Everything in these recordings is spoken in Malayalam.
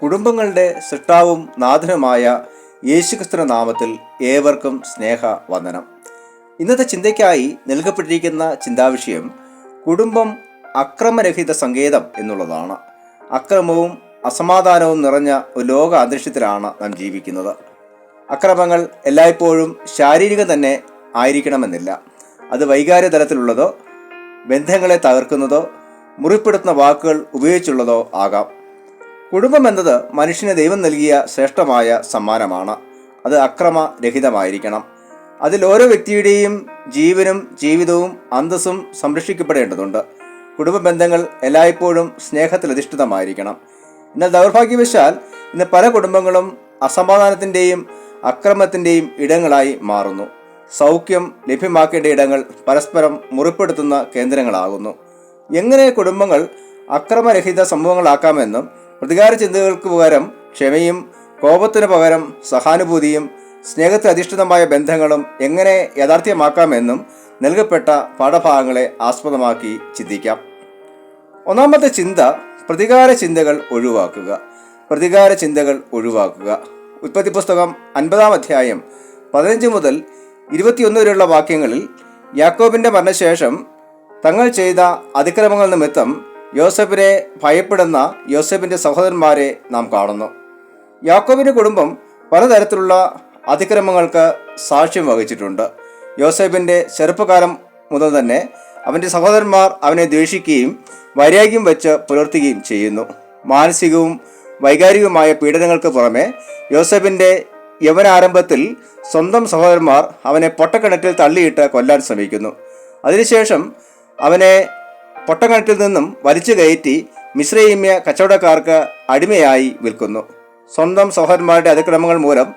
കുടുംബങ്ങളുടെ സൃഷ്ടാവും നാഥനുമായ യേശുക്രിസ്തുവിന്റെ നാമത്തിൽ ഏവർക്കും സ്നേഹ വന്ദനം. ഇന്നത്തെ ചിന്തയ്ക്കായി നൽകപ്പെട്ടിരിക്കുന്ന ചിന്താവിഷയം കുടുംബം അക്രമരഹിത സങ്കേതം എന്നുള്ളതാണ്. അക്രമവും അസമാധാനവും നിറഞ്ഞ ഒരു ലോക അന്തരീക്ഷത്തിലാണ് നാം ജീവിക്കുന്നത്. അക്രമങ്ങൾ എല്ലായ്പ്പോഴും ശാരീരികം തന്നെ ആയിരിക്കണമെന്നില്ല. അത് വൈകാരിക തലത്തിലുള്ളതോ ബന്ധങ്ങളെ തകർക്കുന്നതോ മുറിപ്പെടുത്തുന്ന വാക്കുകൾ ഉപയോഗിച്ചുള്ളതോ ആകാം. കുടുംബം എന്നത് മനുഷ്യന് ദൈവം നൽകിയ ശ്രേഷ്ഠമായ സമ്മാനമാണ്. അത് അക്രമരഹിതമായിരിക്കണം. അതിൽ ഓരോ വ്യക്തിയുടെയും ജീവനും ജീവിതവും അന്തസ്സും സംരക്ഷിക്കപ്പെടേണ്ടതുണ്ട്. കുടുംബ ബന്ധങ്ങൾ എല്ലായ്പ്പോഴും സ്നേഹത്തിലധിഷ്ഠിതമായിരിക്കണം. എന്നാൽ ദൗർഭാഗ്യവശാൽ ഇന്ന് പല കുടുംബങ്ങളും അസമാധാനത്തിൻ്റെയും അക്രമത്തിൻ്റെയും ഇടങ്ങളായി മാറുന്നു. സൗഖ്യം ലഭ്യമാക്കേണ്ട ഇടങ്ങൾ പരസ്പരം മുറിപ്പെടുത്തുന്ന കേന്ദ്രങ്ങളാകുന്നു. എങ്ങനെ കുടുംബങ്ങൾ അക്രമരഹിത സംഭവങ്ങളാക്കാമെന്നും പ്രതികാര ചിന്തകൾക്ക് പകരം ക്ഷമയും കോപത്തിന് പകരം സഹാനുഭൂതിയും സ്നേഹത്തിൽ അധിഷ്ഠിതമായ ബന്ധങ്ങളും എങ്ങനെ യാഥാർത്ഥ്യമാക്കാമെന്നും നൽകപ്പെട്ട പാഠഭാഗങ്ങളെ ആസ്പദമാക്കി ചിന്തിക്കാം. ഒന്നാമത്തെ ചിന്ത, പ്രതികാര ചിന്തകൾ ഒഴിവാക്കുക. പ്രതികാര ചിന്തകൾ ഒഴിവാക്കുക. ഉൽപ്പത്തി പുസ്തകം 50-ാം അധ്യായം 15 മുതൽ 21 വരെയുള്ള വാക്യങ്ങളിൽ യാക്കോബിന്റെ മരണശേഷം തങ്ങൾ ചെയ്ത അതിക്രമങ്ങൾ നിമിത്തം യോസേഫിനെ ഭയപ്പെടുന്ന യോസേഫിന്റെ സഹോദരന്മാരെ നാം കാണുന്നു. യാക്കോബിന്റെ കുടുംബം പലതരത്തിലുള്ള അതിക്രമങ്ങൾക്ക് സാക്ഷ്യം വഹിച്ചിട്ടുണ്ട്. യോസേഫിന്റെ ചെറുപ്പകാലം മുതൽ തന്നെ അവന്റെ സഹോദരന്മാർ അവനെ ദ്വേഷിക്കുകയും വൈരാഗ്യം വെച്ച് പുലർത്തുകയും ചെയ്യുന്നു. മാനസികവും വൈകാരികവുമായ പീഡനങ്ങൾക്ക് പുറമെ യോസേഫിന്റെ യൗവനാരംഭത്തിൽ സ്വന്തം സഹോദരന്മാർ അവനെ പൊട്ടക്കിണറ്റിൽ തള്ളിയിട്ട് കൊല്ലാൻ ശ്രമിക്കുന്നു. അതിനുശേഷം അവനെ പൊട്ടക്കിണറ്റിൽ നിന്നും വലിച്ചു കയറ്റി മിസ്രയീമ്യ കച്ചവടക്കാർക്ക് അടിമയായി വിൽക്കുന്നു. സ്വന്തം സഹോദരന്മാരുടെ അതിക്രമങ്ങൾ മൂലം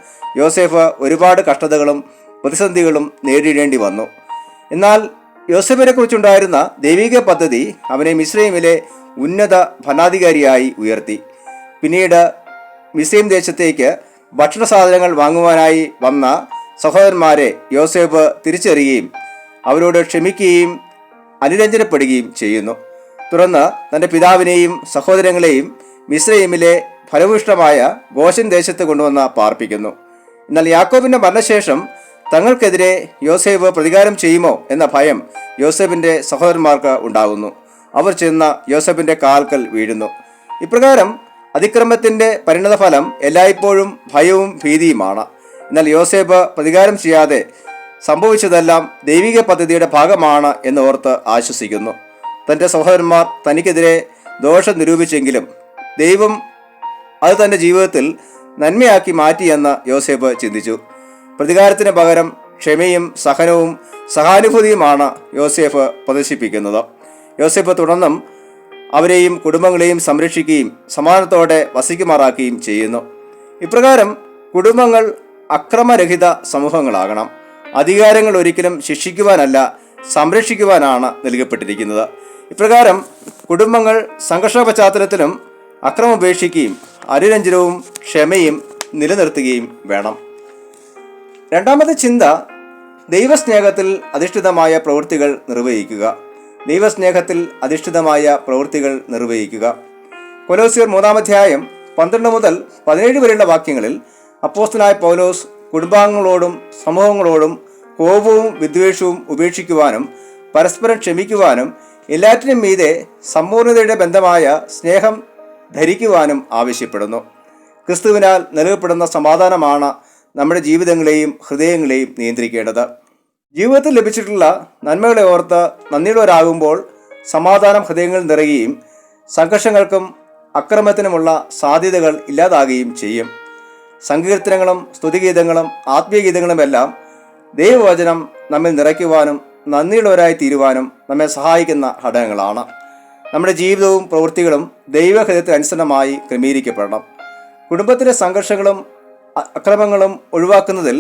യോസേഫ് ഒരുപാട് കഷ്ടതകളും പ്രതിസന്ധികളും നേരിടേണ്ടി വന്നു. എന്നാൽ യോസേഫിനെ കുറിച്ചുണ്ടായിരുന്ന ദൈവിക പദ്ധതി അവനെ മിസ്രയീമിലെ ഉന്നത ഭരണാധികാരിയായി ഉയർത്തി. പിന്നീട് മിസ്രയീം ദേശത്തേക്ക് ഭക്ഷണ സാധനങ്ങൾ വാങ്ങുവാനായി വന്ന സഹോദരന്മാരെ യോസേഫ് തിരിച്ചറിയുകയും അവരോട് ക്ഷമിക്കുകയും അനുരഞ്ജനപ്പെടുകയും ചെയ്യുന്നു. തുടർന്ന് തൻ്റെ പിതാവിനെയും സഹോദരങ്ങളെയും മിസ്രയീമിലെ ഫലഭൂയിഷ്ഠമായ ഗോശൻ ദേശത്ത് കൊണ്ടുവന്ന് പാർപ്പിക്കുന്നു. എന്നാൽ യാക്കോബിന്റെ മരണശേഷം തങ്ങൾക്കെതിരെ യോസേഫ് പ്രതികാരം ചെയ്യുമോ എന്ന ഭയം യോസേഫിന്റെ സഹോദരന്മാർക്ക് ഉണ്ടാകുന്നു. അവർ ചെന്ന് യോസേഫിന്റെ കാൽക്കൽ വീഴുന്നു. ഇപ്രകാരം അതിക്രമത്തിന്റെ പരിണതഫലം എല്ലായ്പ്പോഴും ഭയവും ഭീതിയുമാണ്. എന്നാൽ യോസേഫ് പ്രതികാരം ചെയ്യാതെ സംഭവിച്ചതെല്ലാം ദൈവിക പദ്ധതിയുടെ ഭാഗമാണ് എന്ന് ഓർത്ത് ആശ്വസിക്കുന്നു. തൻ്റെ സഹോദരന്മാർ തനിക്കെതിരെ ദോഷം നിരൂപിച്ചെങ്കിലും ദൈവം അത് തൻ്റെ ജീവിതത്തിൽ നന്മയാക്കി മാറ്റിയെന്ന് യോസേഫ് ചിന്തിച്ചു. പ്രതികാരത്തിന് പകരം ക്ഷമയും സഹനവും സഹാനുഭൂതിയുമാണ് യോസേഫ് പ്രദർശിപ്പിക്കുന്നത്. യോസേഫ് തുടർന്നും അവരെയും കുടുംബങ്ങളെയും സംരക്ഷിക്കുകയും സമാധാനത്തോടെ വസിക്കുമാറാക്കുകയും ചെയ്യുന്നു. ഇപ്രകാരം കുടുംബങ്ങൾ അക്രമരഹിത സമൂഹങ്ങളാകണം. അധികാരങ്ങൾ ഒരിക്കലും ശിക്ഷിക്കുവാനല്ല, സംരക്ഷിക്കുവാനാണ് നൽകപ്പെട്ടിരിക്കുന്നത്. ഇപ്രകാരം കുടുംബങ്ങൾ സംഘർഷ പശ്ചാത്തലത്തിലും അക്രമം ഉപേക്ഷിക്കുകയും അനുരഞ്ജനവും ക്ഷമയും നിലനിർത്തുകയും വേണം. രണ്ടാമത്തെ ചിന്ത, ദൈവസ്നേഹത്തിൽ അധിഷ്ഠിതമായ പ്രവൃത്തികൾ നിർവഹിക്കുക. ദൈവസ്നേഹത്തിൽ അധിഷ്ഠിതമായ പ്രവൃത്തികൾ നിർവഹിക്കുക. കൊലോസ്യർ 3-ാം അധ്യായം 12 മുതൽ 17 വരെയുള്ള വാക്യങ്ങളിൽ അപ്പോസ്തലനായ പൗലോസ് കുടുംബാംഗങ്ങളോടും സമൂഹങ്ങളോടും കോപവും വിദ്വേഷവും ഉപേക്ഷിക്കുവാനും പരസ്പരം ക്ഷമിക്കുവാനും എല്ലാറ്റിനും മീതെ സമ്പൂർണതയുടെ ബന്ധമായ സ്നേഹം ധരിക്കുവാനും ആവശ്യപ്പെടുന്നു. ക്രിസ്തുവിനാൽ നൽകപ്പെടുന്ന സമാധാനമാണ് നമ്മുടെ ജീവിതങ്ങളെയും ഹൃദയങ്ങളെയും നിയന്ത്രിക്കേണ്ടത്. ജീവിതത്തിൽ ലഭിച്ചിട്ടുള്ള നന്മകളെ ഓർത്ത് നന്ദിയുള്ളവരാകുമ്പോൾ സമാധാനം ഹൃദയങ്ങളിൽ നിറയുകയും സംഘർഷങ്ങൾക്കും അക്രമത്തിനുമുള്ള സാധ്യതകൾ ഇല്ലാതാകുകയും ചെയ്യും. സങ്കീർത്തനങ്ങളും സ്തുതിഗീതങ്ങളും ആത്മീയഗീതങ്ങളുമെല്ലാം ദൈവവചനം നമ്മിൽ നിറയ്ക്കുവാനും നന്ദിയുള്ളവരായി തീരുവാനും നമ്മെ സഹായിക്കുന്ന ഘടകങ്ങളാണ്. നമ്മുടെ ജീവിതവും പ്രവൃത്തികളും ദൈവഹിതത്തിന് അനുസരണമായി ക്രമീകരിക്കപ്പെടണം. കുടുംബത്തിലെ സംഘർഷങ്ങളും അക്രമങ്ങളും ഒഴിവാക്കുന്നതിൽ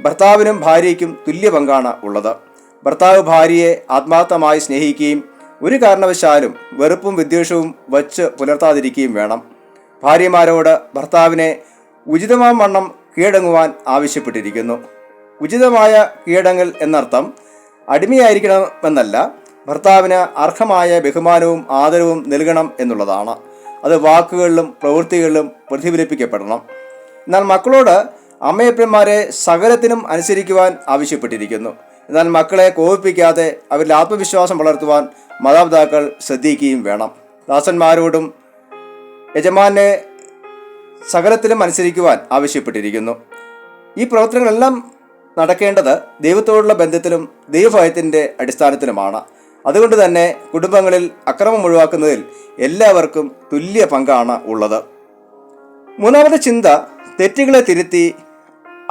ഭർത്താവിനും ഭാര്യയ്ക്കും തുല്യ പങ്കാണ് ഉള്ളത്. ഭർത്താവ് ഭാര്യയെ ആത്മാർത്ഥമായി സ്നേഹിക്കുകയും ഒരു കാരണവശാലും വെറുപ്പും വിദ്വേഷവും വച്ച് പുലർത്താതിരിക്കുകയും വേണം. ഭാര്യമാരോട് ഭർത്താവിനെ ഉചിതമായ വണ്ണം കീഴടങ്ങുവാൻ ആവശ്യപ്പെട്ടിരിക്കുന്നു. ഉചിതമായ കീഴടങ്ങൽ എന്നർത്ഥം അടിമയായിരിക്കണമെന്നല്ല, ഭർത്താവിന് അർഹമായ ബഹുമാനവും ആദരവും നൽകണം എന്നുള്ളതാണ്. അത് വാക്കുകളിലും പ്രവൃത്തികളിലും പ്രതിഫലിപ്പിക്കപ്പെടണം. എന്നാൽ മക്കളോട് അമ്മയപ്പന്മാരെ സകലത്തിനും അനുസരിക്കുവാൻ ആവശ്യപ്പെട്ടിരിക്കുന്നു. എന്നാൽ മക്കളെ കോപിപ്പിക്കാതെ അവരിൽ ആത്മവിശ്വാസം വളർത്തുവാൻ മാതാപിതാക്കൾ ശ്രദ്ധിക്കുകയും വേണം. ദാസന്മാരോടും യജമാനെ സകലത്തിലും അനുസരിക്കുവാൻ ആവശ്യപ്പെട്ടിരിക്കുന്നു. ഈ പ്രവർത്തനങ്ങളെല്ലാം നടക്കേണ്ടത് ദൈവത്തോടുള്ള ബന്ധത്തിലും ദൈവഭയത്തിൻ്റെ അടിസ്ഥാനത്തിലുമാണ്. അതുകൊണ്ട് തന്നെ കുടുംബങ്ങളിൽ അക്രമം ഒഴിവാക്കുന്നതിൽ എല്ലാവർക്കും തുല്യ പങ്കാണ് ഉള്ളത്. മൂന്നാമത്തെ ചിന്ത, തെറ്റുകളെ തിരുത്തി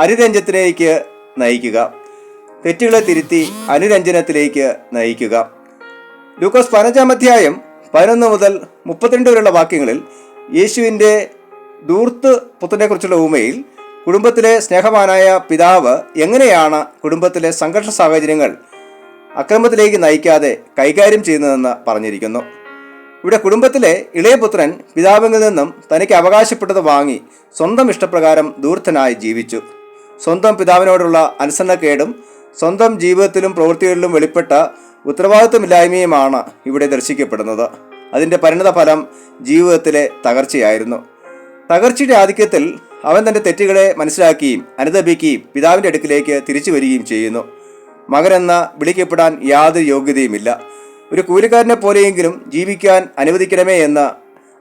അനുരഞ്ജനത്തിലേക്ക് നയിക്കുക. തെറ്റുകളെ തിരുത്തി അനുരഞ്ജനത്തിലേക്ക് നയിക്കുക. ലൂക്കോസ് 15 അധ്യായം 11 മുതൽ 32 വരെയുള്ള വാക്യങ്ങളിൽ യേശുവിൻ്റെ ധൂർത്ത് പുത്രനെ കുറിച്ചുള്ള ഉപമയിൽ കുടുംബത്തിലെ സ്നേഹവാനായ പിതാവ് എങ്ങനെയാണ് കുടുംബത്തിലെ സംഘർഷ സാഹചര്യങ്ങൾ അക്രമത്തിലേക്ക് നയിക്കാതെ കൈകാര്യം ചെയ്യുന്നതെന്ന് പറഞ്ഞിരിക്കുന്നു. ഇവിടെ കുടുംബത്തിലെ ഇളയ പുത്രൻ പിതാവിൽ നിന്നും തനിക്ക് അവകാശപ്പെട്ടത് വാങ്ങി സ്വന്തം ഇഷ്ടപ്രകാരം ധൂർത്തനായി ജീവിച്ചു. സ്വന്തം പിതാവിനോടുള്ള അനുസരണക്കേടും സ്വന്തം ജീവിതത്തിലും പ്രവൃത്തികളിലും വെളിപ്പെട്ട ഉത്തരവാദിത്വമില്ലായ്മയുമാണ് ഇവിടെ ദർശിക്കപ്പെടുന്നത്. അതിൻ്റെ പരിണത ഫലം ജീവിതത്തിലെ തകർച്ചയായിരുന്നു. തകർച്ചയുടെ ആധിക്യത്തിൽ അവൻ തൻ്റെ തെറ്റുകളെ മനസ്സിലാക്കുകയും അനുതപിക്കുകയും പിതാവിൻ്റെ അടുക്കിലേക്ക് തിരിച്ചു വരികയും ചെയ്യുന്നു. മകനെന്ന വിളിക്കപ്പെടാൻ യാതൊരു യോഗ്യതയുമില്ല. ഒരു കൂലിക്കാരനെ പോലെയെങ്കിലും ജീവിക്കാൻ അനുവദിക്കണമേ എന്ന്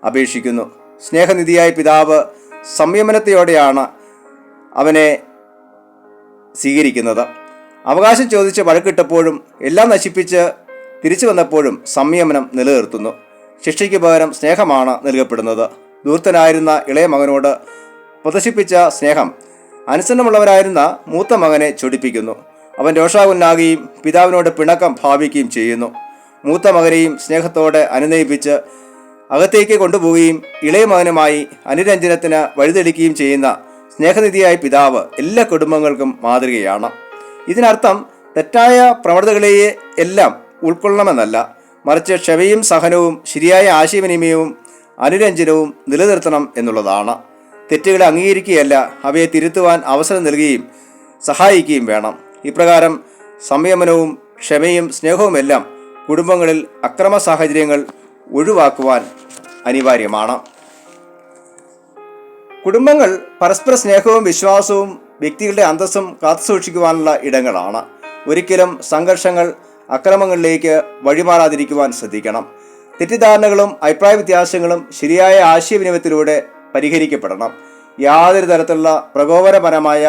അപേക്ഷിക്കുന്നു. സ്നേഹനിധിയായ പിതാവ് സംയമനത്തോടെയാണ് അവനെ സ്വീകരിക്കുന്നത്. അവകാശം ചോദിച്ച് വഴക്കിട്ടപ്പോഴും എല്ലാം നശിപ്പിച്ച് തിരിച്ചു വന്നപ്പോഴും സംയമനം നിലനിർത്തുന്നു. ശിക്ഷയ്ക്ക് പകരം സ്നേഹമാണ് നൽകപ്പെടുന്നത്. ധൂർത്തനായിരുന്ന ഇളയ മകനോട് പ്രദർശിപ്പിച്ച സ്നേഹം അനുസരണമുള്ളവരായിരുന്ന മൂത്ത മകനെ ചൊടിപ്പിക്കുന്നു. അവൻ രോഷാകുലനാകുകയും പിതാവിനോട് പിണക്കം ഭാവിക്കുകയും ചെയ്യുന്നു. മൂത്ത മകനെയും സ്നേഹത്തോടെ അനുനയിപ്പിച്ച് അകത്തേക്ക് കൊണ്ടുപോവുകയും ഇളയ മകനുമായി അനുരഞ്ജനത്തിന് വഴിതെളിക്കുകയും ചെയ്യുന്ന സ്നേഹനിധിയായ പിതാവ് എല്ലാ കുടുംബങ്ങൾക്കും മാതൃകയാണ്. ഇതിനർത്ഥം തെറ്റായ പ്രവണതകളെ എല്ലാം ഉൾക്കൊള്ളണമെന്നല്ല, മറിച്ച് ക്ഷമയും സഹനവും ശരിയായ ആശയവിനിമയവും അനുരഞ്ജനവും നിലനിർത്തണം എന്നുള്ളതാണ്. തെറ്റുകളെ അംഗീകരിക്കുകയല്ല, അവയെ തിരുത്തുവാൻ അവസരം നൽകുകയും സഹായിക്കുകയും വേണം. ഇപ്രകാരം സംയമനവും ക്ഷമയും സ്നേഹവുമെല്ലാം കുടുംബങ്ങളിൽ അക്രമ സാഹചര്യങ്ങൾ ഒഴിവാക്കുവാൻ അനിവാര്യമാണ്. കുടുംബങ്ങൾ പരസ്പര സ്നേഹവും വിശ്വാസവും വ്യക്തികളുടെ അന്തസ്സും കാത്തുസൂക്ഷിക്കുവാനുള്ള ഇടങ്ങളാണ്. ഒരിക്കലും സംഘർഷങ്ങൾ അക്രമങ്ങളിലേക്ക് വഴിമാറാതിരിക്കുവാൻ ശ്രദ്ധിക്കണം. തെറ്റിദ്ധാരണകളും അഭിപ്രായ വ്യത്യാസങ്ങളും ശരിയായ ആശയവിനിമയത്തിലൂടെ പരിഹരിക്കപ്പെടണം. യാതൊരു തരത്തിലുള്ള പ്രകോപനപരമായ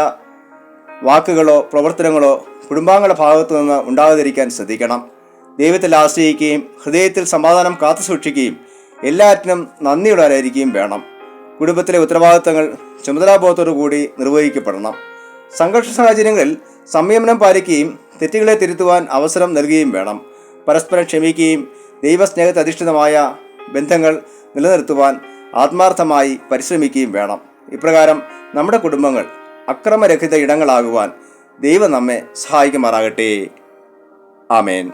വാക്കുകളോ പ്രവർത്തനങ്ങളോ കുടുംബാംഗങ്ങളുടെ ഭാഗത്തു നിന്ന് ഉണ്ടാകാതിരിക്കാൻ ശ്രദ്ധിക്കണം. ദൈവത്തിൽ ആശ്രയിക്കുകയും ഹൃദയത്തിൽ സമാധാനം കാത്തുസൂക്ഷിക്കുകയും എല്ലാറ്റിനും നന്ദിയുള്ളവരായിരിക്കുകയും വേണം. കുടുംബത്തിലെ ഉത്തരവാദിത്തങ്ങൾ ചുമതലാബോധത്തോടു കൂടി നിർവഹിക്കപ്പെടണം. സംഘർഷ സാഹചര്യങ്ങളിൽ സംയമനം പാലിക്കുകയും തെറ്റുകളെ തിരുത്തുവാൻ അവസരം നൽകുകയും വേണം. പരസ്പരം ക്ഷമിക്കുകയും ദൈവസ്നേഹത്തെ അധിഷ്ഠിതമായ ബന്ധങ്ങൾ നിലനിർത്തുവാൻ ആത്മാർത്ഥമായി പരിശ്രമിക്കുകയും വേണം. ഇപ്രകാരം നമ്മുടെ കുടുംബങ്ങൾ അക്രമരഹിത ഇടങ്ങളാകുവാൻ ദൈവം നമ്മെ സഹായിക്കുമാറാകട്ടെ. ആമേൻ.